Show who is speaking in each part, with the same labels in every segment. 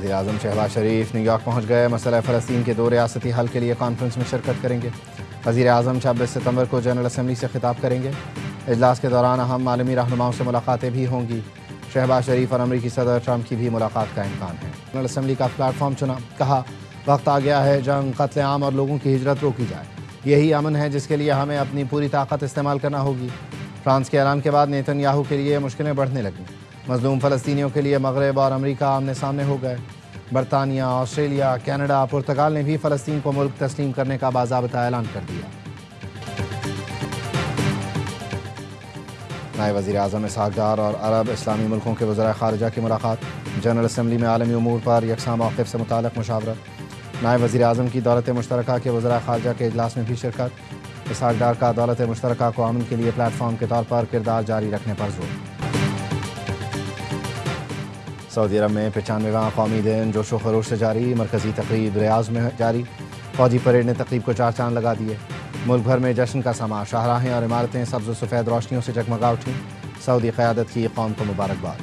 Speaker 1: वज़ीर-ए-आज़म शहबाज शरीफ न्यूयॉर्क पहुँच गए। मसला फ़लस्तीन के 2 रियासती हल के लिए कॉन्फ्रेंस में शिरकत करेंगे। वज़ीर-ए-आज़म 26 सितंबर को जनरल असम्बली से खिताब करेंगे। इजलास के दौरान अहम आलमी रहनुमाओं से मुलाकातें भी होंगी। शहबाज शरीफ और अमरीकी सदर ट्रंप की भी मुलाकात का इम्कान है। जनरल असम्बली का प्लेटफॉर्म चुना, कहा वक्त आ गया है जंग, कत्लेआम और लोगों की हिजरत रोकी जाए। यही अमन है जिसके लिए हमें अपनी पूरी ताकत इस्तेमाल करना होगी। फ्रांस के ऐलान के बाद नेतन्याहू के लिए मुश्किलें बढ़ने लगीं। मजलूम फ़लस्तीनियों के लिए मगरब और अमरीका आमने सामने हो गए। बरतानिया, ऑस्ट्रेलिया, कनाडा, पुर्तगाल ने भी फ़लस्तीन को मुल्क तस्लीम करने का बाज़ाबिता ऐलान कर दिया। नायब वज़ीर-ए-आज़म इसहाक़ डार और अरब इस्लामी मुल्कों के वज़राए ख़ारिजा की मुलाकात। जनरल असम्बली में आलमी उमूर पर यकसा मौक़िफ़ से मुताल्लिक़ मुशावरत। नायब वज़ीर-ए-आज़म की दौलत मुश्तरका के वज़राए ख़ारिजा के इजलास में भी शिरकत। इसहाक़ डार का दौलत मुश्तरका को अमन के लिए प्लेटफॉर्म के तौर पर किरदार जारी रखने पर जोर। सऊदी अरब में 95वां कौमी दिन जोशो खरोश से जारी। मरकज़ी तकरीब रियाज़ में जारी। फ़ौजी परेड ने तकरीब को 4 चांद लगा दिए। मुल्क भर में जश्न का समा, शाहराहें और इमारतें सब्ज़ व सफ़ेद रोशनियों से जगमगा उठीं। सऊदी क़यादत की कौम को मुबारकबाद।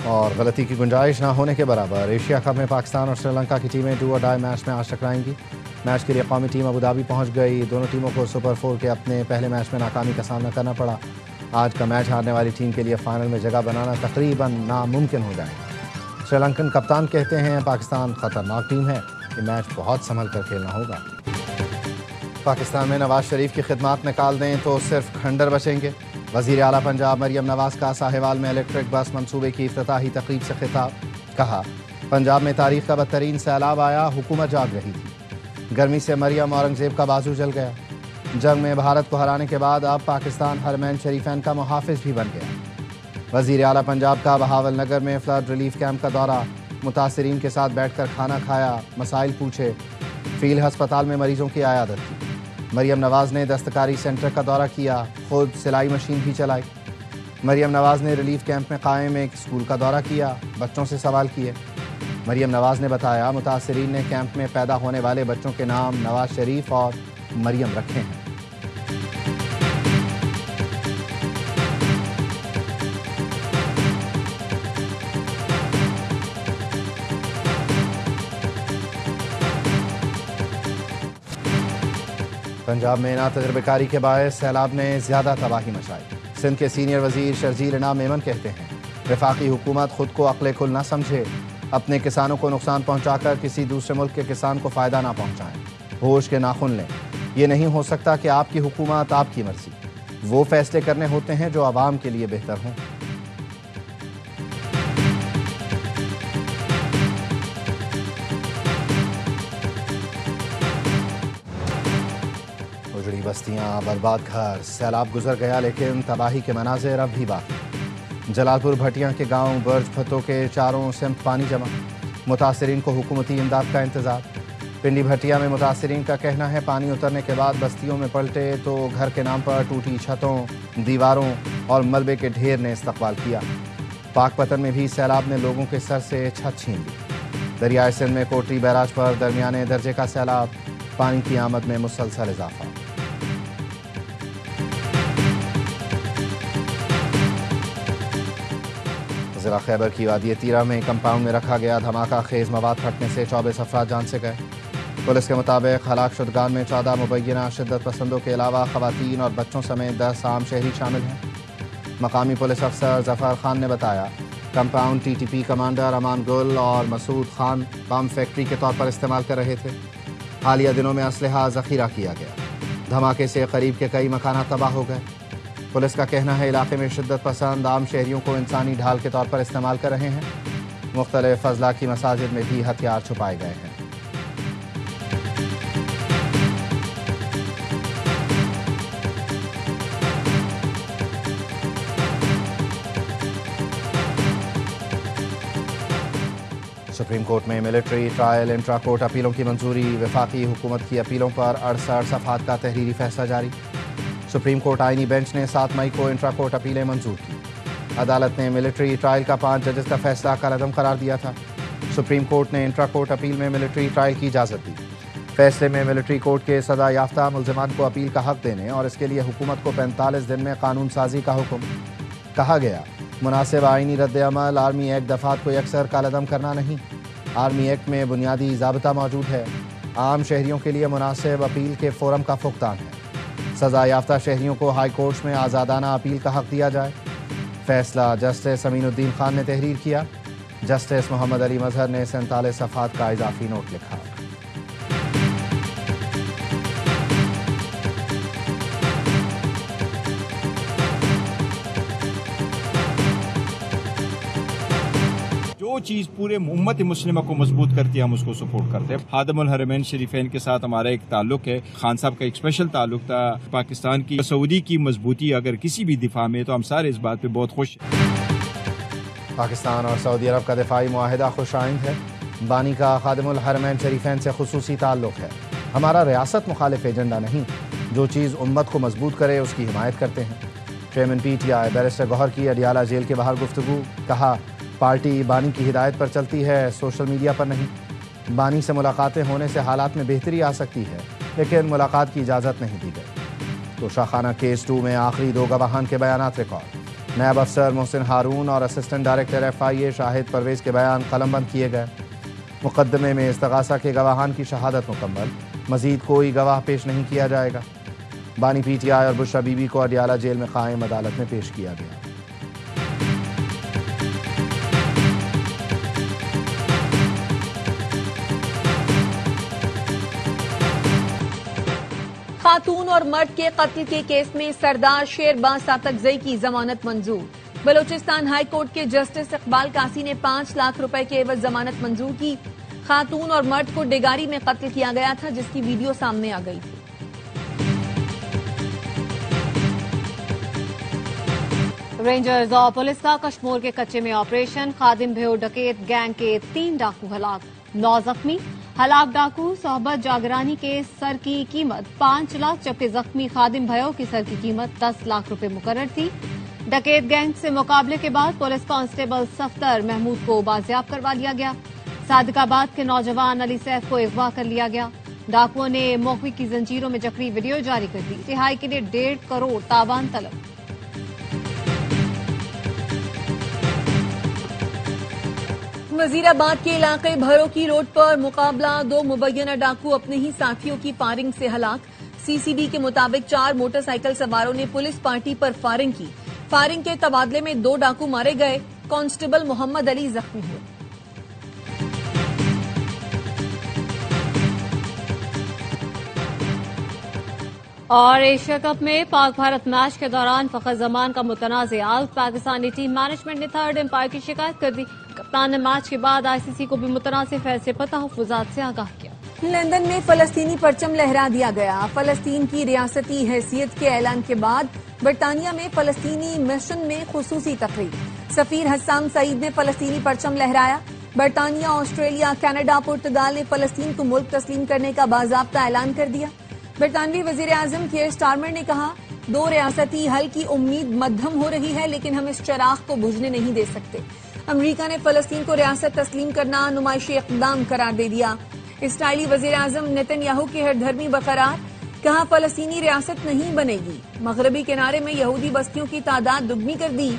Speaker 1: और गलती की गुंजाइश ना होने के बराबर एशिया कप में पाकिस्तान और श्रीलंका की टीमें डू और डाई मैच में आज टकराएंगी। मैच के लिए कौमी टीम अबू धाबी पहुंच गई। दोनों टीमों को सुपर 4 के अपने पहले मैच में नाकामी का सामना करना पड़ा। आज का मैच हारने वाली टीम के लिए फाइनल में जगह बनाना तकरीबन नामुमकिन हो जाएगा। श्रीलंकन कप्तान कहते हैं पाकिस्तान खतरनाक टीम है, ये मैच बहुत संभल कर खेलना होगा। पाकिस्तान में नवाज शरीफ की खिदमत निकाल दें तो सिर्फ खंडर बचेंगे। वज़ीर आला पंजाब मरियम नवाज का साहिवाल में इलेक्ट्रिक बस मंसूबे की इफ्तिताही तकरीब से खिताब। कहा पंजाब में तारीख का बदतरीन सैलाब आया, हुकूमत जाग रही थी। गर्मी से मरियम औरंगजेब का बाजू जल गया। जंग में भारत को हराने के बाद अब पाकिस्तान हरमैन शरीफैन का मुहाफिज भी बन गया। वज़ीर आला पंजाब का बहावल नगर में फ्लड रिलीफ कैंप का दौरा। मुतासरीन के साथ बैठकर खाना खाया, मसाइल पूछे। फील्ड हस्पताल में मरीजों की आयादत की। मरियम नवाज ने दस्तकारी सेंटर का दौरा किया, खुद सिलाई मशीन भी चलाई। मरियम नवाज ने रिलीफ कैंप में कायम एक स्कूल का दौरा किया, बच्चों से सवाल किए। मरियम नवाज ने बताया मुतासरीन ने कैंप में पैदा होने वाले बच्चों के नाम नवाज शरीफ और मरियम रखे हैं। पंजाब में ना तजर्बेकारी के बायस सैलाब ने ज़्यादा तबाही मचाई। सिंध के सीनियर वजीर शर्जील इनाम मेमन कहते हैं वफाकी हुकूमत खुद को अक्ल कुल ना समझे, अपने किसानों को नुकसान पहुंचाकर किसी दूसरे मुल्क के किसान को फ़ायदा ना पहुंचाएं। होश के नाखुन लें। ये नहीं हो सकता कि आपकी हुकूमत आपकी मर्जी, वो फैसले करने होते हैं जो आवाम के लिए बेहतर हों। उजड़ी बस्तियां, बर्बाद घर, सैलाब गुजर गया लेकिन तबाही के मनाजिर अब भी बाकी। जलालपुर भटिया के गांव बर्ज फतों के चारों सिमत पानी जमा। मुतासरीन को हुकूमती इमदाद का इंतजार। पिंडी भटिया में मुतासरीन का कहना है पानी उतरने के बाद बस्तियों में पलटे तो घर के नाम पर टूटी छतों, दीवारों और मलबे के ढेर ने इस्तकबाल किया। पाकपतन में भी सैलाब ने लोगों के सर से छत छीन ली। दरियाए सिंध में कोटरी बैराज पर दरमियाने दर्जे का सैलाब, पानी की आमद में मुसलसल इजाफा। ज़िला खैबर की वादी तीरा में कंपाउंड में रखा गया धमाका खेज मवाद फटने से 24 अफराद जान से गए। पुलिस के मुताबिक हलाक शुदगान में 14 मुबैना शिद्दत पसंदों के अलावा खवातीन और बच्चों समेत 10 आम शहरी शामिल हैं। मकामी पुलिस अफसर जफ़र खान ने बताया कंपाउंड TTP कमांडर अमान गुल और मसूद खान बम फैक्ट्री के तौर पर इस्तेमाल कर रहे थे। हालिया दिनों में असलहा ज़ख़ीरा किया गया। धमाके से करीब के कई मकाना तबाह हो गए। पुलिस का कहना है इलाके में शिद्दत पसंद आम शहरियों को इंसानी ढाल के तौर पर इस्तेमाल कर रहे हैं। मुख्तलिफ फजला की मसाजिद में भी हथियार छुपाए गए हैं। सुप्रीम कोर्ट में मिलिट्री ट्रायल इंट्रा कोर्ट अपीलों की मंजूरी। वफाकी हुकूमत की अपीलों पर 68 सफ़हात का तहरीरी फैसला जारी। सुप्रीम कोर्ट आईनी बेंच ने 7 मई को इंट्रा कोर्ट अपीलें मंजूर की। अदालत ने मिलिट्री ट्रायल का 5 जजेस का फैसला कलअदम करार दिया था। सुप्रीम कोर्ट ने इंट्रा कोर्ट अपील में मिलिट्री ट्रायल की इजाज़त दी। फैसले में मिलिट्री कोर्ट के सजा याफ्ता मुल्ज़िमान को अपील का हक देने और इसके लिए हुकूमत को 45 दिन में कानून साजी का हुक्म। कहा गया, मुनासिब आईनी रद्द-ए-अमल आर्मी एक्ट दफात को यकसर कालदम करना नहीं। आर्मी एक्ट में बुनियादी ज़ाब्ता मौजूद है। आम शहरियों के लिए मुनासिब अपील के फोरम का फुकतान है। सजा याफ्ता शहरियों को हाई कोर्ट्स में आज़ादाना अपील का हक दिया जाए। फैसला जस्टिस अमीनुद्दीन खान ने तहरीर किया। जस्टिस मोहम्मद अली मजहर ने 47 सफ़हात का इजाफी नोट लिखा।
Speaker 2: जो चीज पूरे उम्मत मुस्लिमा को मजबूत करती है हम उसको सपोर्ट करते हैं। खादिमुल हरमैन शरीफैन के साथ हमारा एक ताल्लुक है, खान साहब का एक स्पेशल ताल्लुक था। पाकिस्तान की सऊदी की मजबूती अगर किसी भी दिफा में, तो हम सारे इस बात पे बहुत खुश हैं।
Speaker 1: पाकिस्तान और सऊदी अरब का दिफाई मुआहिदा खुश आइंद है। बानी का खादिमुल हरमैन शरीफैन से खुसूसी ताल्लुक है। हमारा रियासत मुखालिफ एजेंडा नहीं, जो चीज़ उम्मत को मजबूत करे उसकी हिमायत करते हैं। चेयरमैन PTI बैरिस्टर गौहर की अडियाला जेल के बाहर गुफ्तगू। कहा, पार्टी बानी की हिदायत पर चलती है, सोशल मीडिया पर नहीं। बानी से मुलाकातें होने से हालात में बेहतरी आ सकती है, लेकिन मुलाकात की इजाज़त नहीं दी गई। तोशाखाना केस 2 में आखिरी 2 गवाहान के बयानात रिकॉर्ड। नायब अफसर मोहसिन हारून और assistant director FIA Shahid Pervez के बयान कलमबंद किए गए। मुकदमे में इस्तगासा के गवाहान की शहादत मुकम्मल। मजीद कोई गवाह पेश नहीं किया जाएगा। बानी PTI और बुशरा बीबी को अडियाला जेल में कायम अदालत में पेश किया गया।
Speaker 3: खातून और मर्द के कत्ल के केस में सरदार शेरबाज सातकजई की जमानत मंजूर। बलूचिस्तान हाई कोर्ट के जस्टिस इकबाल कासी ने 5 लाख रुपए के एवज जमानत मंजूर की। खातून और मर्द को डेगारी में कत्ल किया गया था, जिसकी वीडियो सामने आ गई थी। रेंजर्स और पुलिस का कश्मीर के कच्चे में ऑपरेशन। खादिम भेड़ डकैत गैंग के 3 डाकू हलाक, 9 जख्मी। हलाक डाकू सोहबत जागरानी के सर की कीमत 5 लाख, जबकि जख्मी खादिम भयो की सर की कीमत 10 लाख रुपए मुकर्रर थी। डकैत गैंग से मुकाबले के बाद पुलिस कांस्टेबल सफ्तर महमूद को बाजियाब करवा लिया गया। सादिकाबाद के नौजवान अली सैफ को अगवा कर लिया गया। डाकुओं ने मौके की जंजीरों में जकड़ी वीडियो जारी कर दी। रिहाई के लिए 1.5 करोड़ तावान तलब। वजीराबाद के इलाके भरो की रोड पर मुकाबला। 2 मुबैना डाकू अपने ही साथियों की फायरिंग से हलाक। CCD के मुताबिक 4 मोटरसाइकिल सवारों ने पुलिस पार्टी पर फायरिंग की। फायरिंग के तबादले में 2 डाकू मारे गए। कांस्टेबल मोहम्मद अली जख्मी हुए। और एशिया कप में पाक भारत मैच के दौरान फखर जमान का मुतनाज़ आउट। पाकिस्तानी टीम मैनेजमेंट ने थर्ड एम्पायर की शिकायत कर दी। कप्तान ने मैच के बाद ICC को भी मुतनाज़ फैसले पर तहफ़्फ़ुज़ात से आगाह किया। लंदन में फलस्तीनी परचम लहरा दिया गया। फलस्तीन की रियासती हैसियत के ऐलान के बाद बरतानिया में फलस्तीनी मिशन में खुसूसी तकरीब। सफीर हस्साम सईद ने फलस्तीनी परचम लहराया। बरतानिया, ऑस्ट्रेलिया, कनाडा, पुर्तगाल ने फलस्तीन को मुल्क तस्लीम करने का बाज़ाब्ता ऐलान कर दिया। बरतानवी वजीर आजम कियर स्टारमर ने कहा, 2 रियासती हल की उम्मीद मध्यम हो रही है, लेकिन हम इस चिराग को बुझने नहीं दे सकते। अमरीका ने फलस्तीन को रियासत तस्लीम करना नुमाइशी इक़दाम करार दे दिया। इसराइली वजीर आजम नेतन्याहू की हरधर्मी बरकरार। कहा, फलस्तीनी रियासत नहीं बनेगी। मगरबी किनारे में यहूदी बस्तियों की तादाद दुगनी कर दी।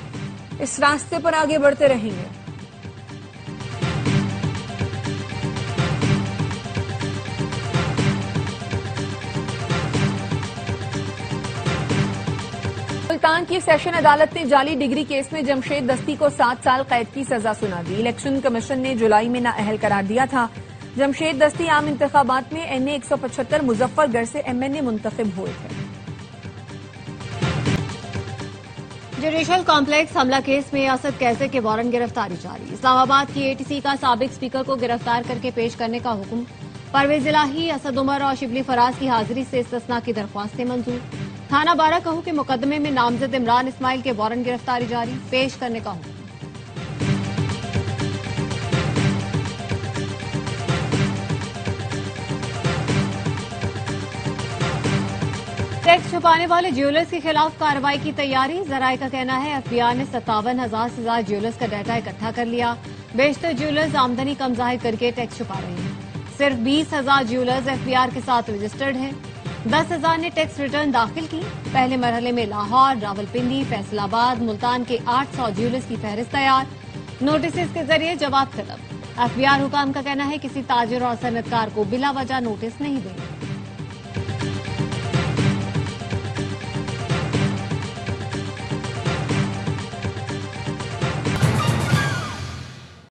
Speaker 3: इस रास्ते पर आगे बढ़ते रहेंगे। मुल्तान की सेशन अदालत ने जाली डिग्री केस में जमशेद दस्ती को 7 साल कैद की सजा सुना दी। इलेक्शन कमीशन ने जुलाई में नाअहल करार दिया था। जमशेद दस्ती आम इंतखाबात में NA 175 मुजफ्फरगढ़ से MNA मुंतखब हुए थे। जुडिशल कॉम्प्लेक्स हमला केस में असद कैसर के वारंट गिरफ्तारी जारी। इस्लामाबाद की ATC का साबिक स्पीकर को गिरफ्तार करके पेश करने का हुक्म। परवेज इलाही, असद उमर और शिबली फराज की हाजिरी से इस्तिस्ना की दरख्वास्तें मंजूर। थाना 12 कहू के मुकदमे में नामजद इमरान इस्माइल के वारंट गिरफ्तारी जारी, पेश करने का हुक्म। टैक्स छुपाने वाले ज्वेलर्स के खिलाफ कार्रवाई की तैयारी। जराये का कहना है FBI ने 57,000 से ज्यादा ज्वेलर्स का डाटा इकट्ठा कर लिया। बेशतर ज्वेलर्स आमदनी कम जाहिर करके टैक्स छुपा रहे हैं। सिर्फ 20,000 ज्वेलर्स FBR के साथ रजिस्टर्ड हैं। 10,000 ने टैक्स रिटर्न दाखिल की। पहले मरहले में लाहौर, रावलपिंडी, फैसलाबाद, मुल्तान के 800 ज्वेलर्स की फहरिस्त तैयार। नोटिस के जरिए जवाब तलब। FBI हुकाम का कहना है किसी ताजिर और सनतकार को बिला वजह नोटिस नहीं देंगे।